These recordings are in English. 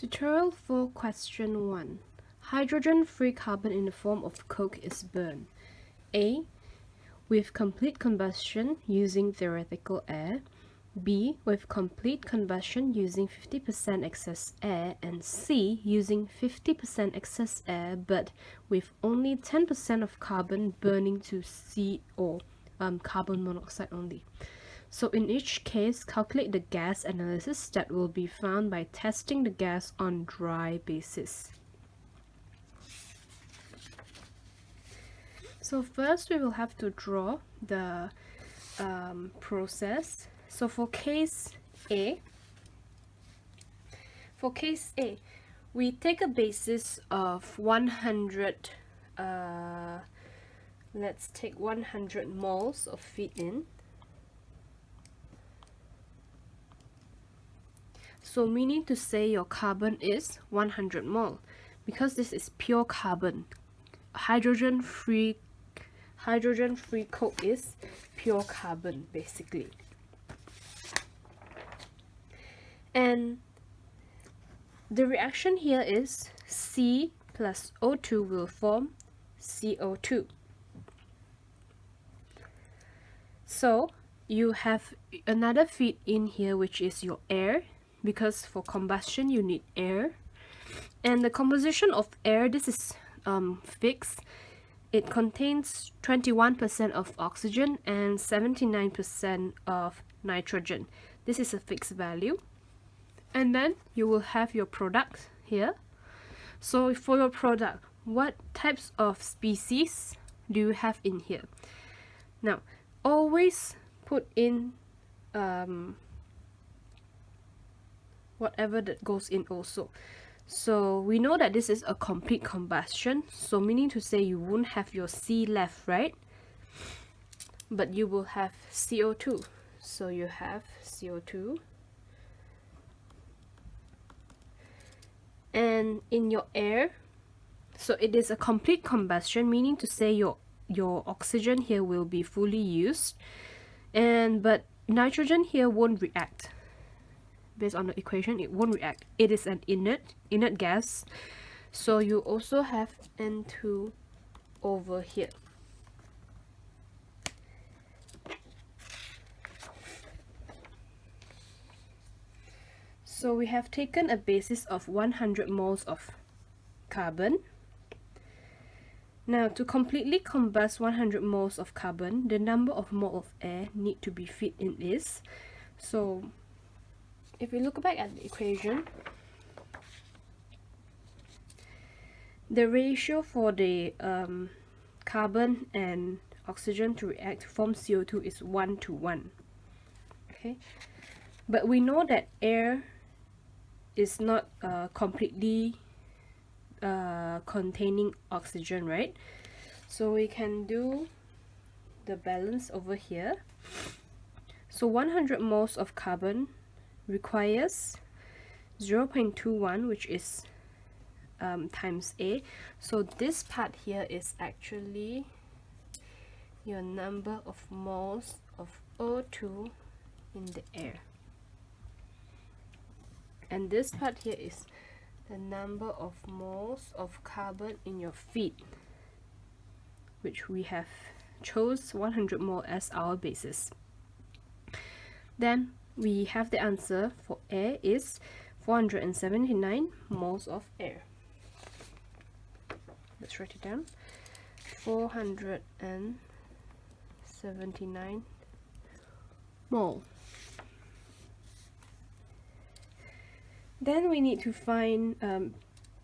Tutorial for question 1. Hydrogen-free carbon in the form of coke is burned. A. With complete combustion using theoretical air. B. With complete combustion using 50% excess air. And C. Using 50% excess air but with only 10% of carbon burning to CO, carbon monoxide only. So in each case, calculate the gas analysis that will be found by testing the gas on dry basis. So first we will have to draw the process. So for case A, we take a basis of 100, let's take 100 moles of feed in. So meaning to say your carbon is 100 mole because this is pure carbon. Hydrogen-free coke is pure carbon basically. And the reaction here is C plus O2 will form CO2. So you have another feed in here, which is your air, because for combustion you need air. And the composition of air, this is fixed. It contains 21% of oxygen and 79% of nitrogen. This is a fixed value. And then you will have your product here. So for your product, what types of species do you have in here? Now, always put in whatever that goes in also. So we know that this is a complete combustion, so meaning to say you won't have your C left, right? But you will have CO2. So you have CO2. And in your air, so it is a complete combustion, meaning to say your oxygen here will be fully used, but nitrogen here won't react. Based on the equation, it won't react. It is an inert gas. So you also have N2 over here. So we have taken a basis of 100 moles of carbon. Now to completely combust 100 moles of carbon, the number of mole of air need to be fit in is, so if we look back at the equation, the ratio for the carbon and oxygen to react to form CO2 is 1:1. Okay, but we know that air is not completely containing oxygen, right? So we can do the balance over here. So 100 moles of carbon requires 0.21, which is times A. So this part here is actually your number of moles of O2 in the air. And this part here is the number of moles of carbon in your feed, which we have chose 100 mole as our basis. Then we have the answer for air is 479 moles of air. Let's write it down. 479 mole. Then we need to find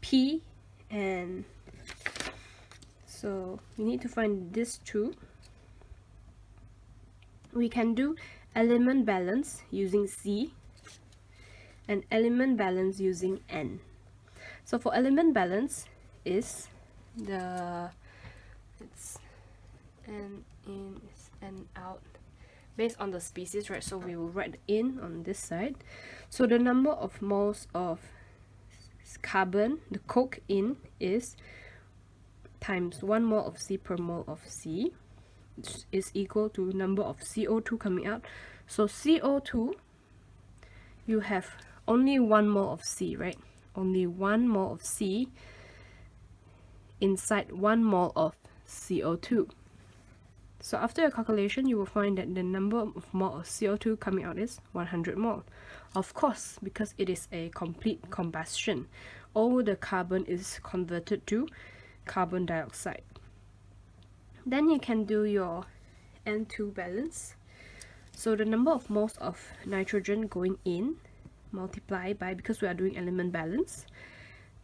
P, and so we need to find these two. We can do element balance using C and element balance using N. So for element balance is it's N in is N out based on the species, right? So we will write in on this side. So the number of moles of carbon, the coke in, is times 1 mole of C per mole of C, which is equal to number of CO2 coming out. So CO2, you have only 1 mole of C, right? only 1 mole of C inside 1 mole of CO2. So after your calculation, you will find that the number of mole of CO2 coming out is 100 mole. Of course, because it is a complete combustion, all the carbon is converted to carbon dioxide. Then you can do your N2 balance. So the number of moles of nitrogen going in, multiply by, because we are doing element balance,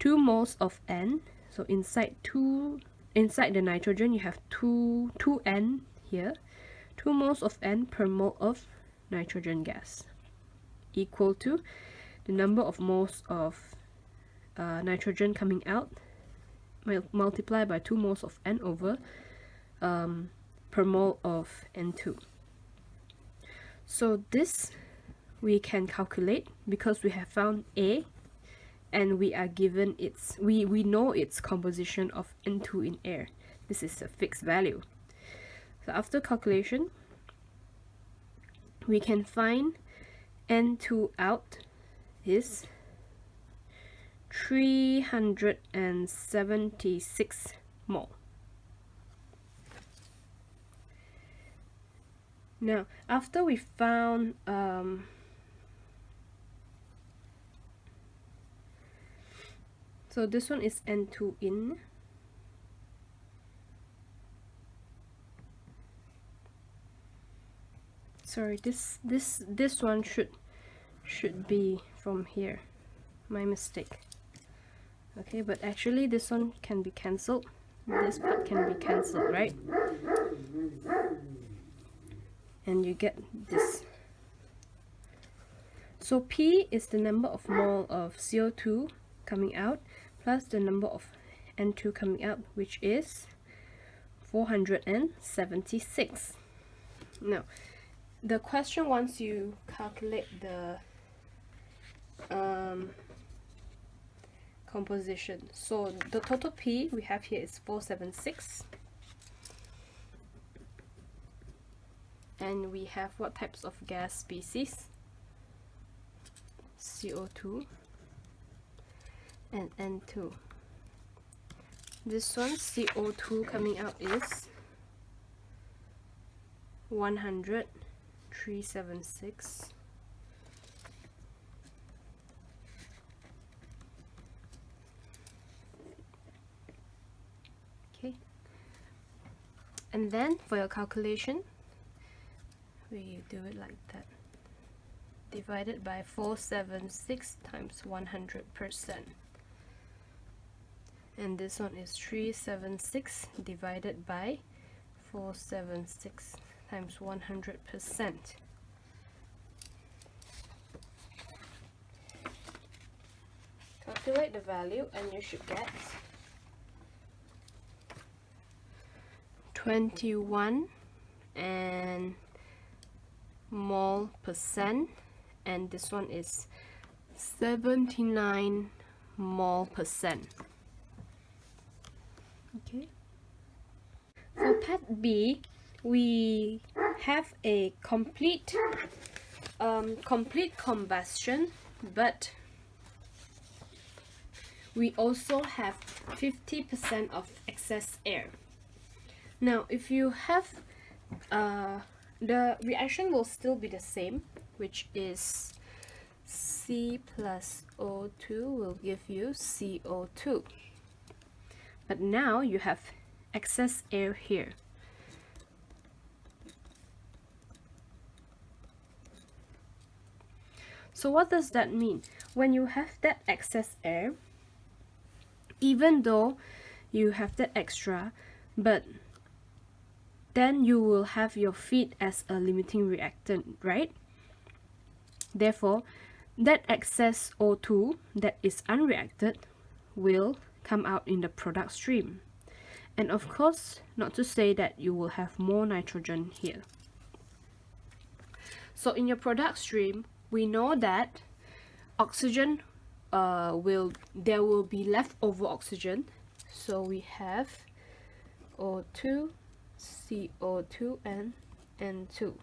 2 moles of N. So inside the nitrogen you have 2 N here, 2 moles of N per mole of nitrogen gas, equal to the number of moles of nitrogen coming out, multiply by 2 moles of N over per mole of N2. So this we can calculate because we have found A, and we are given its, we know its composition of N2 in air. This is a fixed value. So after calculation, we can find N2 out is 376 mole. Now, after we found so this one is N2 in. Sorry, this one should be from here. My mistake. Okay, but actually this one can be cancelled. This part can be cancelled, right? And you get this. So P is the number of mole of CO2 coming out plus the number of N2 coming out, which is 476. Now, the question wants you calculate the composition. So the total P we have here is 476. And we have what types of gas species? CO2 and N2. This one, CO2 coming out is 100, 376. Okay. And then for your calculation, we do it like that. Divided by 476 times 100%. And this one is 376 divided by 476 times 100%. Calculate the value and you should get 21 and mole percent, and this one is 79 mole percent. Okay. For part B, we have a complete combustion, but we also have 50% of excess air. Now, if you have the reaction will still be the same, which is C plus O2 will give you CO2. But now you have excess air here. So what does that mean? When you have that excess air, even though you have that extra, but then you will have your feed as a limiting reactant, right? Therefore, that excess O2 that is unreacted will come out in the product stream. And of course, not to say that you will have more nitrogen here. So in your product stream, we know that oxygen there will be leftover oxygen. So we have O2, CO2 and N2.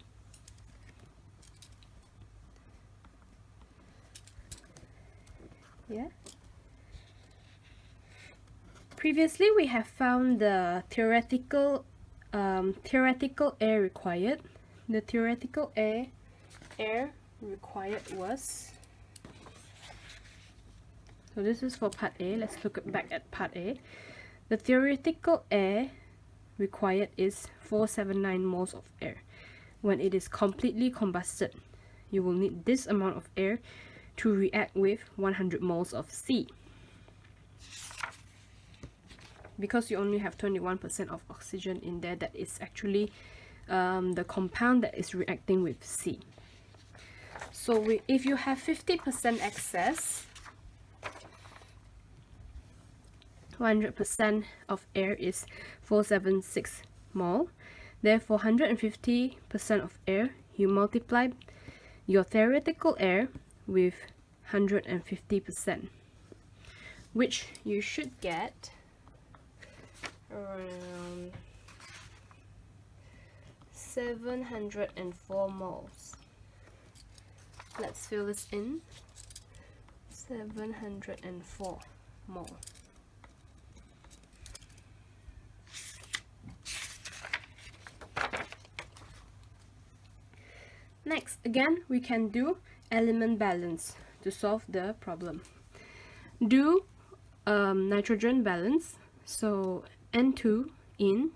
Yeah. previously we have found the theoretical air required. The theoretical air required was, so this is for part A. Let's look back at part A. The theoretical air required is 479 moles of air. When it is completely combusted, you will need this amount of air to react with 100 moles of C. Because you only have 21% of oxygen in there, that is actually the compound that is reacting with C. So if you have 50% excess, 100% of air is 476 mole. Therefore, 150% of air, you multiply your theoretical air with 150%, which you should get around 704 moles. Let's fill this in. 704 mole. Next, again, we can do element balance to solve the problem. Do nitrogen balance. So N2 in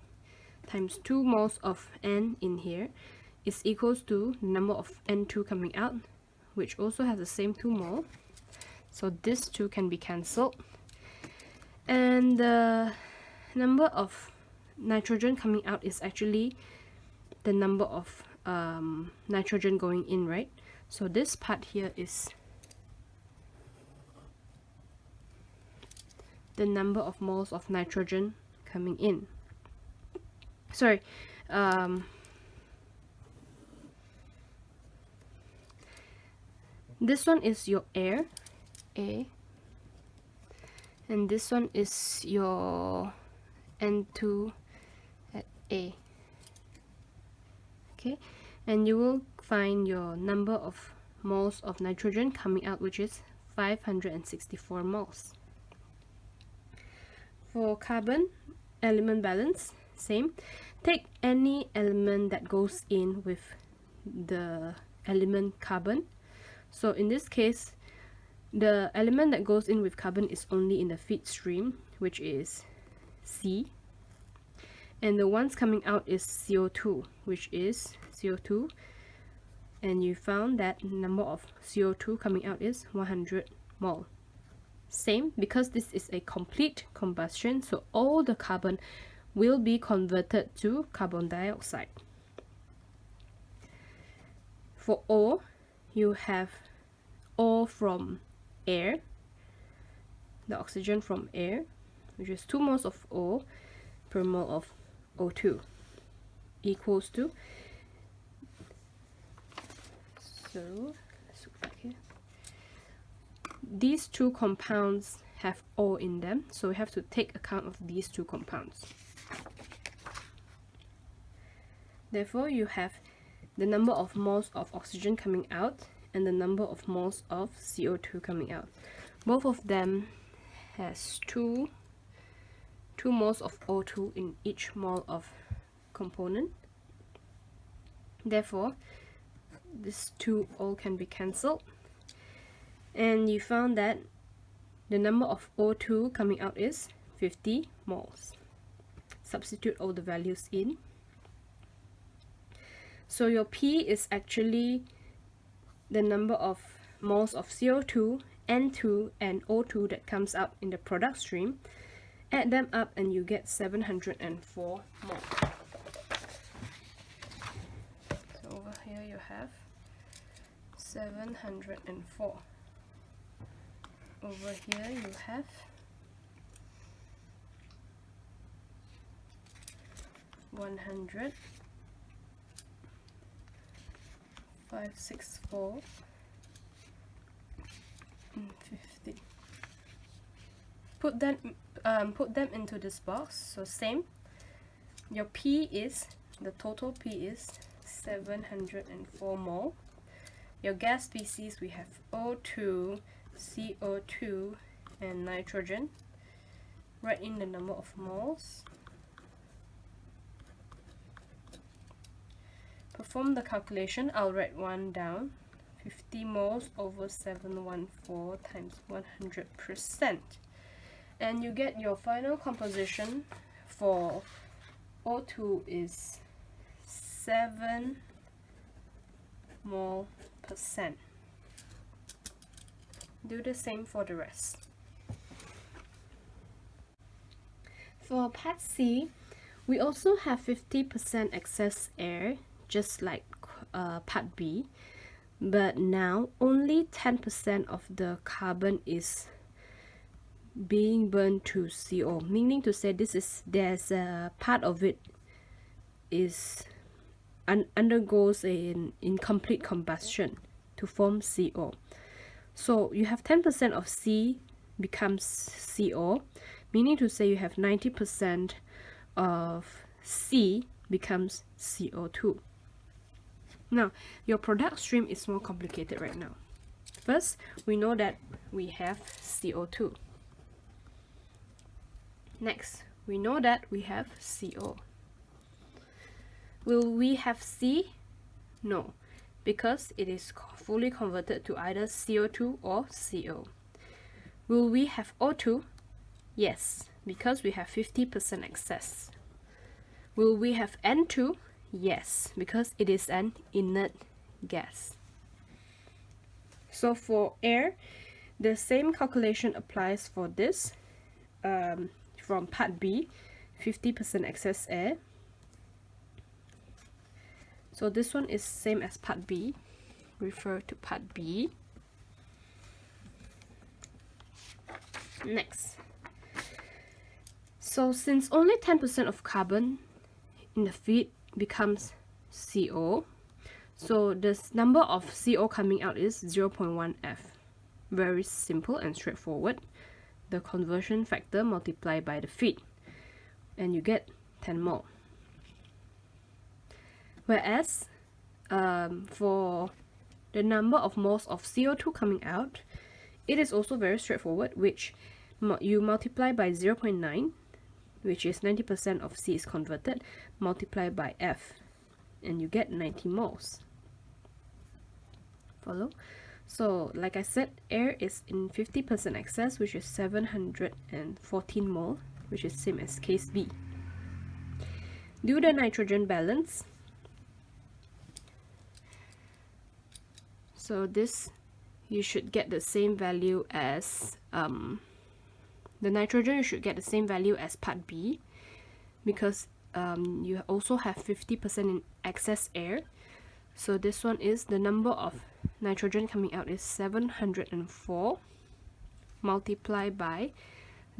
times 2 moles of N in here is equals to the number of N2 coming out, which also has the same 2 mole. So this 2 can be cancelled. And the number of nitrogen coming out is actually the number of nitrogen going in, right? So this part here is the number of moles of nitrogen coming in. Sorry, this one is your air, A, and this one is your N2 at A. Okay, and you will find your number of moles of nitrogen coming out, which is 564 moles. For carbon element balance, same. Take any element that goes in with the element carbon. So in this case, the element that goes in with carbon is only in the feed stream, which is C. And the ones coming out is CO2, which is CO2. And you found that number of CO2 coming out is 100 mole. Same, because this is a complete combustion, so all the carbon will be converted to carbon dioxide. For O, you have O from air, the oxygen from air, which is 2 moles of O per mole of O2, equals to, so let's look back here. These two compounds have O in them, so we have to take account of these two compounds. Therefore, you have the number of moles of oxygen coming out and the number of moles of CO2 coming out. Both of them has 2 moles of O2 in each mole of component. Therefore, these 2 all can be cancelled. And you found that the number of O2 coming out is 50 moles. Substitute all the values in. So your P is actually the number of moles of CO2, N2, and O2 that comes out in the product stream. Add them up and you get 704 moles. So over here you have 704. Over here you have 100, 564, and 50. Put them into this box. So same. Your P is, the total P is 704 mole. Your gas species, we have O2, CO2, and nitrogen. write in the number of moles. Perform the calculation. I'll write 1 down. 50 moles over 714 times 100%. And you get your final composition for O2 is 7 mole percent. Do the same for the rest. For part C, we also have 50% excess air, just like part B, but now only 10% of the carbon is being burned to CO, meaning to say there's a part of it is undergoes an incomplete combustion to form CO. So you have 10% of C becomes CO, meaning to say you have 90% of C becomes CO2. Now, your product stream is more complicated right now. First, we know that we have CO2. Next, we know that we have CO. Will we have C? No, because it is fully converted to either CO2 or CO. Will we have O2? Yes, because we have 50% excess. Will we have N2? Yes, because it is an inert gas. So for air, the same calculation applies for this. From part B, 50% excess air. So this one is same as part B. Refer to part B. Next. So since only 10% of carbon in the feed becomes CO, so the number of CO coming out is 0.1 F. Very simple and straightforward. The conversion factor multiplied by the feed, and you get 10 mole. Whereas for the number of moles of CO2 coming out, it is also very straightforward, which you multiply by 0.9, which is 90% of C is converted, multiply by F, and you get 90 moles. Follow? So, like I said, air is in 50% excess, which is 714 mole, which is same as case B. Do the nitrogen balance. So this, you should get the same value as, the nitrogen you should get the same value as part B, because you also have 50% in excess air. So this one is the number of nitrogen coming out is 704 multiplied by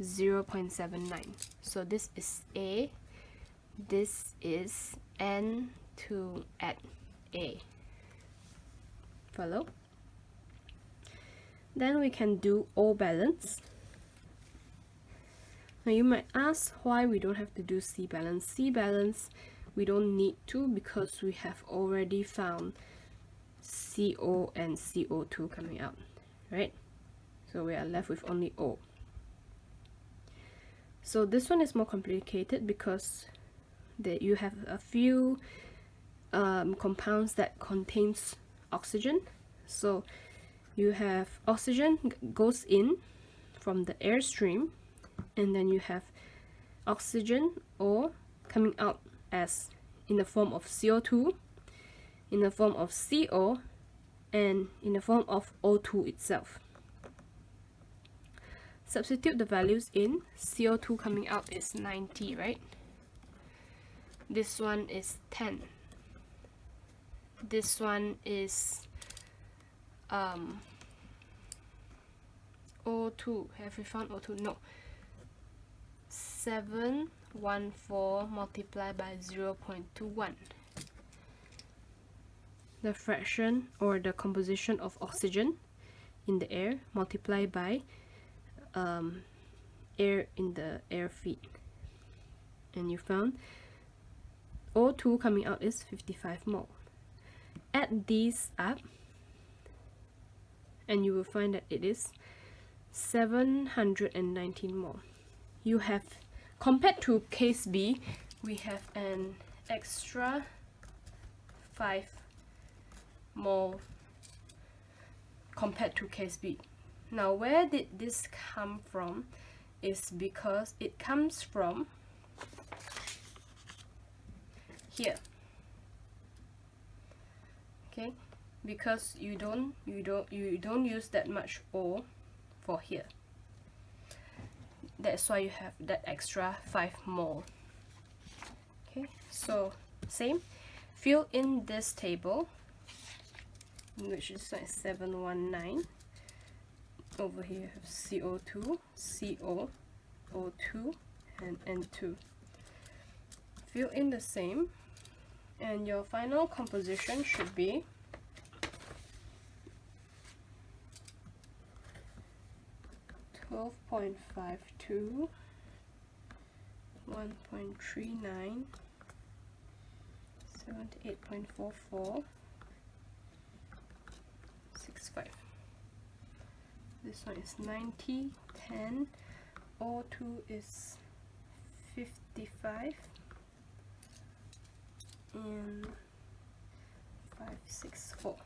0.79. So this is A, this is N to add A. Follow? Then we can do O balance. Now you might ask why we don't have to do C balance. C balance we don't need to because we have already found CO and CO2 coming out, right? So we are left with only O. So this one is more complicated because you have a few compounds that contains oxygen. So you have oxygen goes in from the airstream, and then you have oxygen or coming out as in the form of CO2, in the form of CO, and in the form of O2 itself. Substitute the values in. CO2 coming out is 90, right? This one is 10. This one is O2. Have we found O2? No. 714 multiplied by 0.21. The fraction or the composition of oxygen in the air multiplied by air in the air feed, and you found O2 coming out is 55 mole. Add these up and you will find that it is 719 mole. you have, compared to case B, we have an extra 5 mole compared to case B. Now, where did this come from? Is because it comes from here. Okay, because you don't use that much O for here. That's why you have that extra 5 mole. Okay, so same, fill in this table, which is like 719. Over here you have CO2, CO, O2, and N2. Fill in the same, and your final composition should be 12.52, 1.39, 78.44, 65. This one is 90, 10, O2 is 55, and 564.